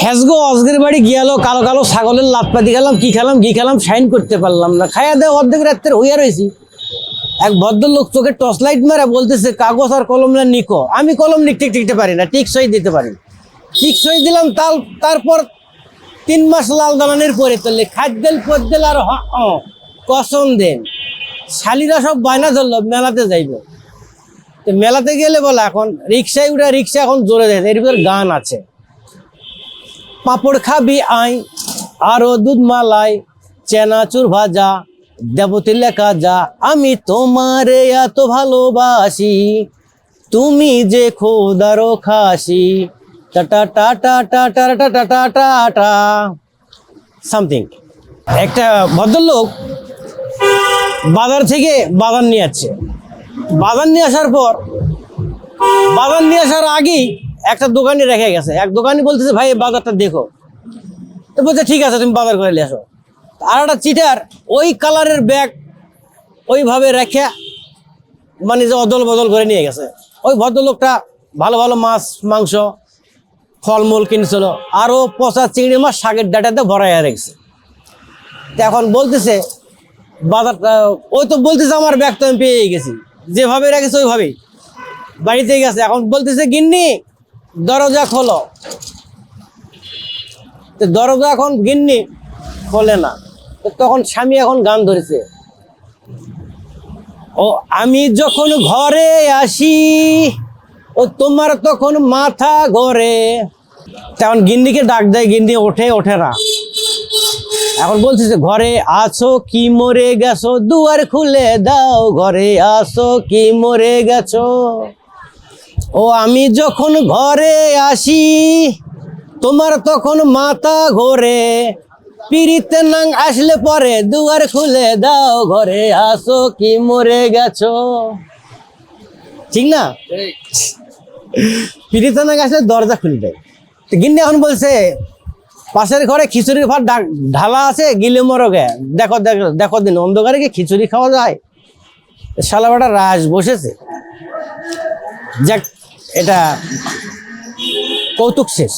হ্যাসগো অজগের বাড়ি গিয়ালো, কালো কালো ছাগলের লাতপাতি খেলাম, কি খেলাম ঘি খেলাম, সাইন করতে পারলাম না। খাইয়া দেয় অর্ধেক রাত্রে হইয়া রয়েছি। এক ভদ্রলোক চোখে টর্চ লাইট মারা বলতেছে, কাগজ আর কলম না নিকো। আমি কলম টিকতে পারি না, টিকসই দিতে পারি। টিকসই দিলাম, তারপর 3 মাস লাল দালানের পরে তুললে খাদ্যেল পদ্যেল আর কসম দেন। শালিরা সব বায়না ধরলো মেলাতে যাইব। তো মেলাতে গেলে বলে এখন রিক্সায় উঠে, রিক্সা এখন জোরে দেয়, এর ভিতরে গান আছে। পাঁপড় খাবি আই, আরো দুধ মালাই, চেনাচুর ভাজা, দেবতী লেখা যা, আমি তোমারে এত ভালোবাসি, তুমি যে খোদারও খাসি, tata tata tata tata tata টা সামথিং। একটা ভদ্রলোক বাজার থেকে বাজার নিয়ে আসছে। বাজার নিয়ে আসার পর, বাজার নিয়ে আসার আগেই একটা দোকানে রেখে গেছে। এক দোকানি বলতেছে, ভাই এই বাজারটা দেখো। তো বলছে, ঠিক আছে, তুমি বাজার করে নিয়ে আসো। আর একটা চিটার ওই কালারের ব্যাগ ওইভাবে রেখে মানে যে অদল বদল করে নিয়ে গেছে। ওই ভদ্রলোকটা ভালো ভালো মাছ মাংস ফলমূল কিনছিল, আরও পচা চিংড়ি মাছ শাকের ডাটাতে ভরাইয়া রেখেছে। তো এখন বলতেছে বাজারটা, ওই তো বলতেছে আমার ব্যাগ তো আমি পেয়ে গেছি, যেভাবে রেখেছে ওইভাবেই বাড়িতে গেছে। এখন বলতেছে, গিন্নি দরজা খোলো। তো দরজা এখন গিন্নি খোলে না। তো তখন স্বামী এখন গান ধরেছে, ও আমি যখন ঘরে আসি, ও তোমার তখন মাথা ঘরে। তখন গিন্নিকে ডাক দেয়, গিন্নি ওঠে না। এখন বলতেছে, ঘরে আছো কি মরে গেছো, দুয়ার খুলে দাও, ঘরে আছো কি মরে গেছো। ও আমি যখন ঘরে আসি, তোমার তখন মাথা ঘোরে, পিড়িতে নাং আসলে পরে দুয়ার খুলে দাও, ঘরে আসো কি মরে গেছো। ঠিক না? পিড়িতে নাং আসলে দরজা খুলে দেয়। তো গিন্নি এখন বলছে, পাশের ঘরে খিচুড়ির ভাত ঢালা আছে, গিলে মরগে, দেখো দেখো দেখো দিন অন্ধকারে কি খিচুড়ি খাওয়া যায়। শালা বেটা রাস বসেছে। যাক, এটা কৌতুক শেষ।